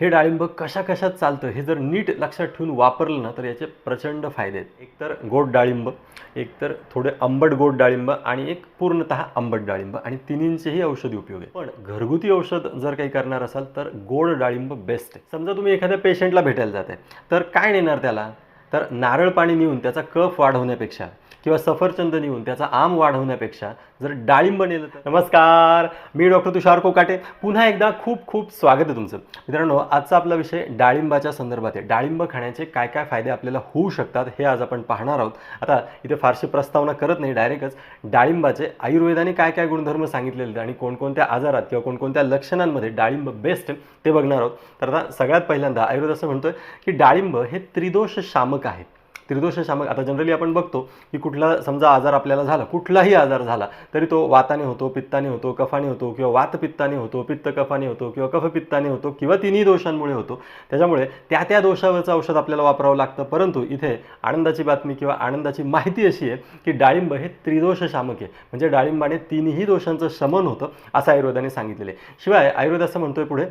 हे डाळिंब कशा कशात चालतं हे जर नीट लक्षात ठेवून वापरलं ना तर याचे प्रचंड फायदे आहेत. एक तर गोड डाळिंब, एक तर थोडे आंबट गोड डाळिंब आणि एक पूर्णतः आंबट डाळिंब, आणि तिन्हींचेही औषधी उपयोग आहेत. पण घरगुती औषध जर काही करणार असाल तर गोड डाळिंब बेस्ट आहे. समजा तुम्ही एखाद्या पेशंटला भेटायला जाताय तर काय नेणार त्याला, तर नारळ पाणी नेऊन त्याचा कफ वाढवण्यापेक्षा किंवा सफरचंद नेऊन त्याचा आम वाढवण्यापेक्षा जर डाळिंब नेलं तर. नमस्कार, मी डॉक्टर तुषार कोकाटे, पुन्हा एकदा खूप खूप स्वागत आहे तुमचं. मित्रांनो, आजचा आपला विषय डाळिंबाच्या संदर्भात आहे. डाळिंब खाण्याचे काय काय फायदे आपल्याला होऊ शकतात हे आज आपण पाहणार आहोत. आता इथे फारशी प्रस्तावना करत नाही, डायरेक्टच डाळिंबाचे आयुर्वेदाने काय काय गुणधर्म सांगितलेले आणि कोणकोणत्या आजारात किंवा कोणकोणत्या लक्षणांमध्ये डाळिंब बेस्ट ते बघणार आहोत. तर आता सगळ्यात पहिल्यांदा आयुर्वेद असं म्हणतोय की डाळिंब हे त्रिदोष शामक आहे. त्रिदोष शामक, आता जनरली आपण बघतो की कुठला समजा आजार आपल्याला झाला, कुठलाही आजार झाला तरी तो वाताने होतो, पित्ताने होतो, कफाने होतो, किंवा वात पित्ताने होतो, पित्त कफाने होतो, किंवा कफ पित्ताने होतो, किंवा तिन्ही दोषांमुळे होतो. त्याच्यामुळे त्या त्या दोषावरचं औषध आपल्याला वापरावं लागतं. परंतु इथे आनंदाची बातमी किंवा आनंदाची माहिती अशी आहे की डाळिंब हे त्रिदोष शामक आहे, म्हणजे डाळिंबाने तिन्ही दोषांचं शमन होतं असं आयुर्वेदाने सांगितलेलं आहे. शिवाय आयुर्वेद असं म्हणतोय पुढे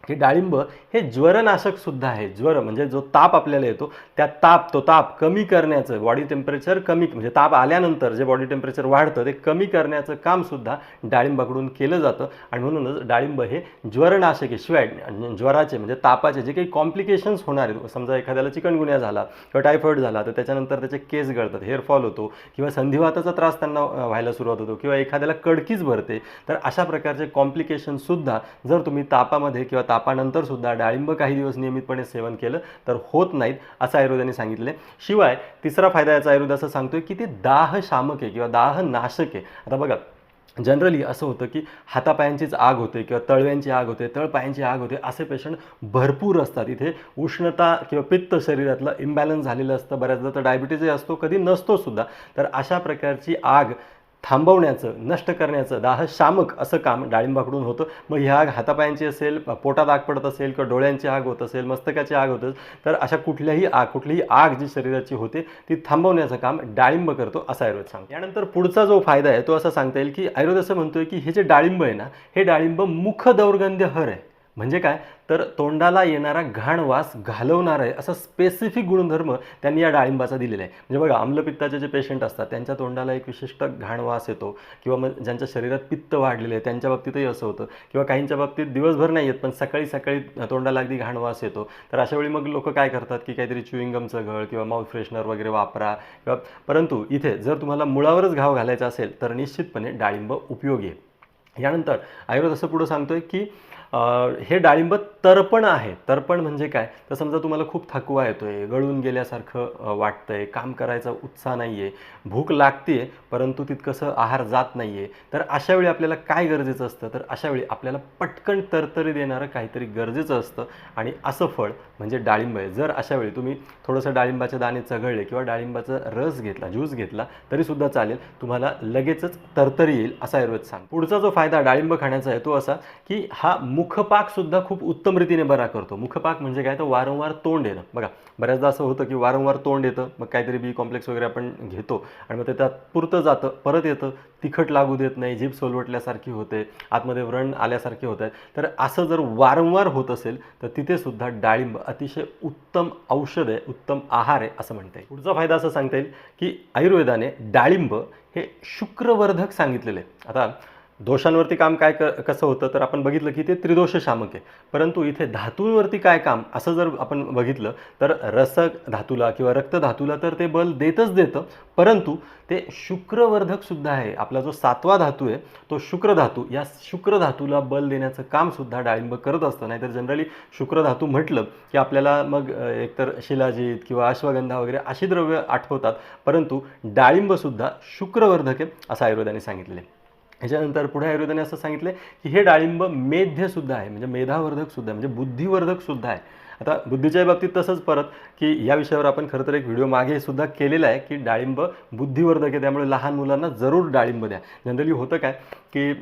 की डाळिंब हे ज्वरनाशक सुद्धा आहे. ज्वर म्हणजे जो ताप आपल्याला येतो त्या तो ताप कमी करण्याचं, बॉडी टेम्परेचर कमी, म्हणजे ताप आल्यानंतर जे बॉडी टेम्परेचर वाढतं ते कमी करण्याचं काम सुद्धा डाळिंबाकडून केलं जातं. आणि म्हणूनच डाळिंब हे ज्वरनाशक आहे. शिवाय ज्वराचे म्हणजे तापाचे जे काही कॉम्प्लिकेशन्स होणार आहेत, समजा एखाद्याला चिकनगुन्या झाला किंवा टायफॉईड झाला तर त्याच्यानंतर त्याचे केस गळतात, हेअरफॉल होतो, किंवा संधिवाताचा त्रास त्यांना व्हायला सुरुवात होतो, किंवा एखाद्याला कडकीच भरते, तर अशा प्रकारचे कॉम्प्लिकेशनसुद्धा जर तुम्ही तापामध्ये किंवा तापानंतर सुद्धा डाळिंब काही दिवस नियमितपणे सेवन केलं तर होत नाहीत असं आयुर्वेदाने सांगितले. शिवाय तिसरा फायदा याचा आयुर्वेद असं सांगतोय की ते दाह शामक आहे किंवा दाह नाशक आहे. आता बघा, जनरली असं होतं की हातापायांचीच आग होते किंवा तळव्यांची आग होते, तळपायांची आग होते, असे पेशंट भरपूर असतात. इथे उष्णता किंवा पित्त शरीरातलं इम्बॅलन्स झालेलं असतं, बऱ्याचदा तर डायबिटीजही असतो, कधी नसतो सुद्धा. तर अशा प्रकारची आग थांबवण्याचं, नष्ट करण्याचं दाह शामक असं काम डाळिंबाकडून होतं. मग ही आग हातापायांची असेल, पोटात आग पडत असेल, किंवा डोळ्यांची आग होत असेल, मस्तकाची आग होत असेल, तर अशा कुठलीही आग जी शरीराची होते ती थांबवण्याचं काम डाळिंब करतो असं आयुर्वेद सांगतो. यानंतर पुढचा जो फायदा आहे तो असा सांगता येईल की आयुर्वेद असं म्हणतोय की हे जे डाळिंब आहे ना, हे डाळिंब मुख दौर्गंध्यहर आहे. म्हणजे काय, तर तोंडाला येणारा घाण वास घालवणार आहे असा स्पेसिफिक गुणधर्म त्यांनी या डाळिंबाचा दिलेला आहे. म्हणजे बघा, आम्लपित्ताचे जे पेशंट असतात त्यांच्या तोंडाला एक विशिष्ट घाण वास येतो, किंवा मग ज्यांच्या शरीरात पित्त वाढलेले आहे त्यांच्या बाबतीतही असं होतं, किंवा काहींच्या बाबतीत दिवसभर नाही येत पण सकाळी सकाळी तोंडाला अगदी घाण वास येतो. तर अशा वेळी मग लोक काय करतात की काहीतरी च्युइंगमचं गळ किंवा माउथ फ्रेशनर वगैरे वापरा, किंवा परंतु इथे जर तुम्हाला मुळावरच घाव घालायचा असेल तर निश्चितपणे डाळिंब उपयोगी आहे. यानंतर आयुर्वेद असं पुढं सांगतोय की हे डाळिंब तर्पण आहे. तर्पण म्हणजे काय, तर समजा तुम्हाला खूप थकवा येतोय, गळून गेल्यासारखं वाटतंय, काम करायचा उत्साह नाही आहे, भूक लागते परंतु तितकंसं आहार जात नाही आहे, तर अशा वेळी आपल्याला काय गरजेचं असतं, तर अशा वेळी आपल्याला पटकन तरतरी देणारं काहीतरी गरजेचं असतं, आणि असं फळ म्हणजे डाळिंब आहे. जर अशा वेळी तुम्ही थोडंसं डाळिंबाचे दाणे चघळले किंवा डाळिंबाचा रस घेतला, ज्यूस घेतला तरीसुद्धा चालेल, तुम्हाला लगेचच तरतरी येईल असा आयुर्वेद सांग. पुढचा जो फायदा डाळिंब खाण्याचा आहे तो असा की हा मुखपाक सुद्धा खूप उत्तम रीतीने बरा करतो. मुखपाक म्हणजे काय, तर वारंवार तोंड येणं. बघा, बऱ्याचदा असं होतं की वारंवार तोंड येतं, मग काहीतरी बी कॉम्प्लेक्स वगैरे आपण घेतो आणि मग ते त्यात पुरतं जातं, परत येतं, तिखट लागू देत नाही, जीभ सोलवटल्यासारखी होते, आतमध्ये व्रण आल्यासारखे होत आहेत. तर असं जर वारंवार होत असेल तर तिथे सुद्धा डाळिंब अतिशय उत्तम औषध आहे, उत्तम आहार आहे असं म्हणता येईल. पुढचा फायदा असं सांगता येईल की आयुर्वेदाने डाळिंब हे शुक्रवर्धक सांगितलेलं आहे. आता दोषांवरती काम काय कसं होतं, तर आपण बघितलं की ते त्रिदोष शामक आहे. परंतु इथे धातूंवरती काय काम असं जर आपण बघितलं तर रसक धातूला किंवा रक्तधातूला तर ते बल देतच देतं, परंतु ते शुक्रवर्धक सुद्धा आहे. आपला जो 7वा धातू आहे तो शुक्रधातू, या शुक्रधातूला बल देण्याचं काम सुद्धा डाळिंब करत असतं. नाहीतर जनरली शुक्रधातू म्हटलं की आपल्याला मग एकतर शिलाजीत किंवा अश्वगंधा वगैरे अशी द्रव्य आठवतात, परंतु डाळिंबसुद्धा शुक्रवर्धक आहे असं आयुर्वेदाने सांगितलेलं आहे. ह्याच्यानंतर पुढे आयुर्वेदाने असं सांगितलं की हे डाळिंब मेध्यसुद्धा आहे, म्हणजे मेधावर्धकसुद्धा आहे, म्हणजे बुद्धिवर्धकसुद्धा आहे. आता बुद्धीच्या बाबतीत तसंच परत की या विषयावर आपण खरं तर एक व्हिडिओ मागे सुद्धा केलेला आहे की डाळिंब बुद्धिवर्धक आहे, त्यामुळे लहान मुलांना जरूर डाळिंब द्या. जनरली होतं काय की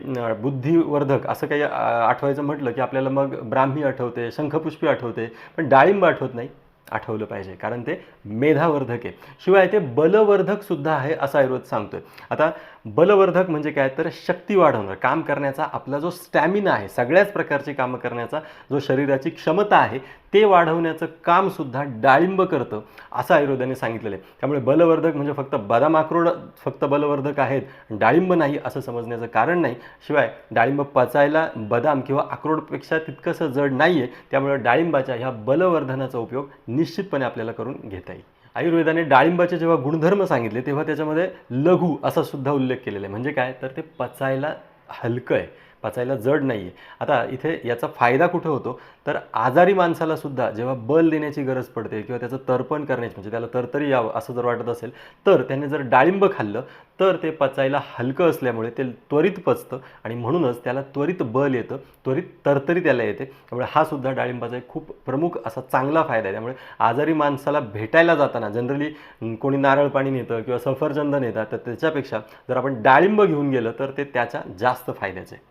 बुद्धिवर्धक असं काही आठवायचं म्हटलं की आपल्याला मग ब्राह्मी आठवते, शंखपुष्पी आठवते, पण डाळिंब आठवत नाही. आठवलं पाहिजे कारण ते मेधावर्धक आहे. शिवाय ते बलवर्धक सुद्धा आहे असं आयुर्वेद सांगतोय. आता बलवर्धक म्हणजे काय, तर शक्ती वाढवणं, काम करण्याचा आपला जो स्टॅमिना आहे, सगळ्याच प्रकारची कामं करण्याचा जो शरीराची क्षमता आहे ते वाढवण्याचं कामसुद्धा डाळिंब करतं असं आयुर्वेदाने सांगितलेलं आहे. त्यामुळे बलवर्धक म्हणजे फक्त बदाम अक्रोड फक्त बलवर्धक आहेत, डाळिंब नाही असं समजण्याचं कारण नाही. शिवाय डाळिंब पचायला बदाम किंवा अक्रोडपेक्षा तितकंसं जड नाही आहे, त्यामुळे डाळिंबाच्या ह्या बलवर्धनाचा उपयोग निश्चितपणे आपल्याला करून घेता येईल. आयुर्वेदाने डाळिंबाचे जेव्हा गुणधर्म सांगितले तेव्हा त्याच्यामध्ये लघु असा सुद्धा उल्लेख केलेला आहे. म्हणजे काय, तर ते पचायला हलकं आहे, पचायला जड नाही आहे. आता इथे याचा फायदा कुठं होतो, तर आजारी माणसाला सुद्धा जेव्हा बल देण्याची गरज पडते किंवा त्याचं तर्पण करण्याची, म्हणजे त्याला तरतरी यावं असं जर वाटत असेल तर त्याने जर डाळिंब खाल्लं तर ते पचायला हलकं असल्यामुळे ते त्वरित पचतं आणि म्हणूनच त्याला त्वरित बल येतं, त्वरित तरतरी त्याला येते. त्यामुळे हा सुद्धा डाळिंबाचा एक खूप प्रमुख असा चांगला फायदा आहे. त्यामुळे आजारी माणसाला भेटायला जाताना जनरली कोणी नारळ पाणी नेतं किंवा सफरचंद नेतात, तर त्याच्यापेक्षा जर आपण डाळिंब घेऊन गेलं तर ते त्याच्या जास्त फायद्याचं आहे.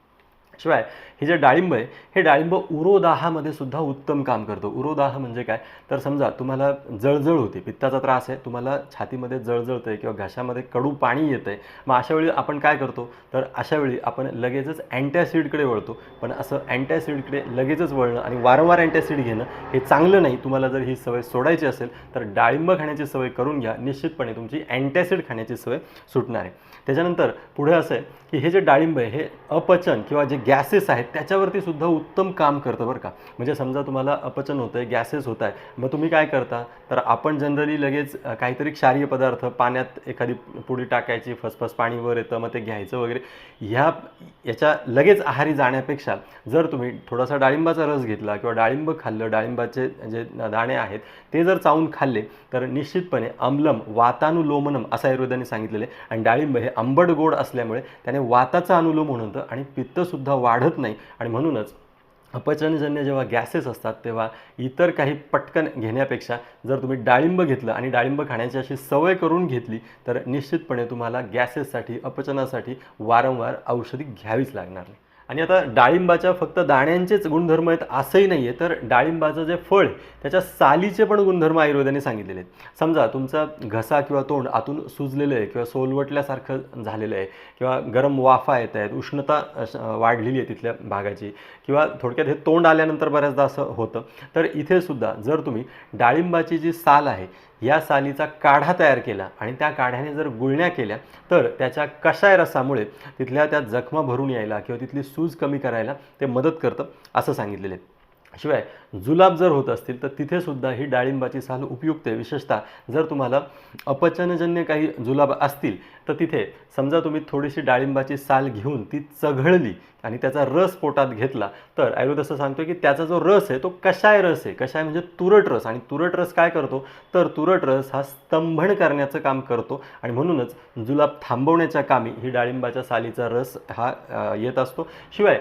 शिवाय हे जे डाळिंब आहे हे डाळिंब उरोदाहामध्ये सुद्धा उत्तम काम करतो. उरोदाह म्हणजे काय, तर समजा तुम्हाला जळजळ होते, पित्ताचा त्रास आहे, तुम्हाला छातीमध्ये जळजळतं आहे किंवा घशामध्ये कडू पाणी येतं आहे, मग अशावेळी आपण काय करतो, तर अशावेळी आपण लगेचच अँटॅसिडकडे वळतो. पण असं अँटॅसिडकडे लगेचच वळणं आणि वारंवार अँटॅसिड घेणं हे चांगलं नाही. तुम्हाला जर ही सवय सोडायची असेल तर डाळिंब खाण्याची सवय करून घ्या, निश्चितपणे तुमची अँटॅसिड खाण्याची सवय सुटणार आहे. त्याच्यानंतर पुढे असं आहे की हे जे डाळिंब आहे हे अपचन किंवा जे गॅसेस आहेत त्याच्यावरती सुद्धा उत्तम काम करतं बरं का. म्हणजे समजा तुम्हाला अपचन होतं आहे, गॅसेस होत आहे, मग तुम्ही काय करता, तर आपण जनरली लगेच काहीतरी क्षारीय पदार्थ पाण्यात एखादी पुडी टाकायची, फसफस पाणी वर येतं, मग ते घ्यायचं वगैरे, याच्या लगेच आहारी जाण्यापेक्षा जर तुम्ही थोडासा डाळिंबाचा रस घेतला किंवा डाळिंब खाल्लं, डाळिंबाचे जे दाणे आहेत ते जर चावून खाल्ले तर निश्चितपणे अम्लम वातानुलोमनम असं आयुर्वेदाने सांगितलेलं आहे. आणि डाळिंब हे आंबट गोड असल्यामुळे त्याने वाताचा अनुलोम होतं आणि पित्तसुद्धा वाढत नाही. आणि म्हणूनच अपचनजन्य जेव्हा गॅसेस असतात तेव्हा इतर काही पटकन घेण्यापेक्षा जर तुम्ही डाळिंब घेतलं आणि डाळिंब खाण्याची अशी सवय करून घेतली तर निश्चितपणे तुम्हाला गॅसेससाठी, अपचनासाठी वारंवार औषधी घ्यावीच लागणार नाही. आणि आता डाळिंबाच्या फक्त दाण्यांचेच गुणधर्म आहेत असंही नाही आहे, तर डाळिंबाचं जे फळ त्याच्या सालीचे पण गुणधर्म आयुर्वेदाने सांगितलेले आहेत. समजा तुमचा घसा किंवा तोंड आतून सुजलेलं आहे किंवा सोलवटल्यासारखं झालेलं आहे किंवा गरम वाफा येत आहेत, उष्णता वाढलेली आहे तिथल्या भागाची, किंवा थोडक्यात हे तोंड आल्यानंतर बऱ्याचदा असं होतं, तर इथे सुद्धा जर तुम्ही डाळिंबाची जी साल आहे या सालीचा काढा तयार केला आणि त्या काढ्याने जर गुळण्या केल्या तर त्याच्या कषाय रसामुळे तिथल्या त्या जखमा भरून यायला किंवा तिथली सूज कमी करायला ते मदत करतं असं सांगितलेलं आहे. शिवाय जुलाब जर होत असतील तर तिथे सुद्धा ही डाळिंबाची साल उपयुक्त आहे. विशेषतः जर तुम्हाला अपचनजन्य काही जुलाब असतील तर तिथे समजा तुम्ही थोडीशी डाळिंबाची साल घेऊन ती चघळली आणि त्याचा रस पोटात घेतला तर आयुर्वेद असं सांगतो की त्याचा जो रस आहे तो कषाय रस आहे. कषाय म्हणजे तुरट रस, आणि तुरट रस काय करतो, तर तुरट रस हा स्तंभन करण्याचं काम करतो आणि म्हणूनच जुलाब थांबवण्याच्या कामी ही डाळिंबाच्या सालीचा रस हा येत असतो. शिवाय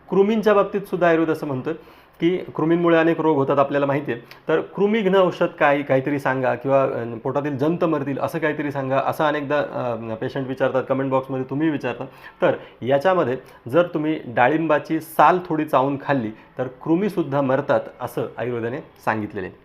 कृमींच्या बाबतीत सुद्धा आयुर्वेद असं म्हणतं की कृमींमुळे अनेक रोग होतात आपल्याला माहिती आहे, तर कृमीघ्न औषध काहीतरी सांगा किंवा पोटातील जंत मरतील असं काहीतरी सांगा असं अनेकदा पेशंट विचारतात, कमेंट बॉक्समध्ये तुम्ही विचारता. तर याच्यामध्ये जर तुम्ही डाळिंबाची साल थोडी चावून खाल्ली तर कृमीसुद्धा मरतात असं आयुर्वेदाने सांगितलेले आहे.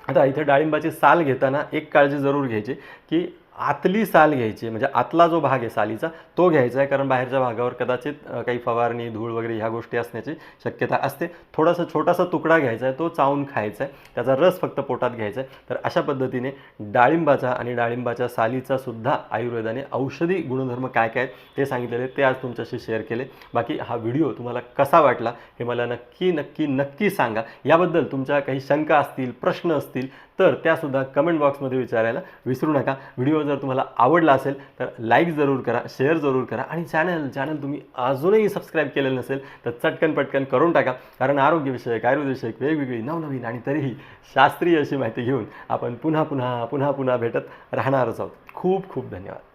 आता इथे डाळिंबाची साल घेताना एक काळजी जरूर घ्यायची की आतली साल घ्यायची, म्हणजे आतला जो भाग आहे सालीचा तो घ्यायचा आहे, कारण बाहेरच्या भागावर कदाचित काही फवारणी, धूळ वगैरे ह्या गोष्टी असण्याची शक्यता असते. थोडासा छोटासा तुकडा घ्यायचा आहे, तो चावून खायचा आहे, त्याचा रस फक्त पोटात घ्यायचा आहे. तर अशा पद्धतीने डाळिंबाचा आणि डाळिंबाच्या सालीचा सुद्धा आयुर्वेदाने औषधी गुणधर्म काय काय आहेत ते सांगितलेले, ते आज तुमच्याशी शेअर केले. बाकी हा व्हिडिओ तुम्हाला कसा वाटला हे मला नक्की नक्की नक्की सांगा. याबद्दल तुमच्या काही शंका असतील, प्रश्न असतील तर त्यासुद्धा कमेंट बॉक्समध्ये विचारायला विसरू नका. व्हिडिओ जर तुम्हाला आवडला असेल तर लाईक जरूर करा, शेअर जरूर करा आणि चॅनल तुम्ही अजूनही सबस्क्राईब केलेलं नसेल तर चटकन पटकन करून टाका, कारण आरोग्यविषयक, आयुर्वेदविषयक वेगवेगळी नवनवीन आणि तरीही शास्त्रीय अशी माहिती घेऊन आपण पुन्हा भेटत राहणारच आहोत. खूप खूप धन्यवाद.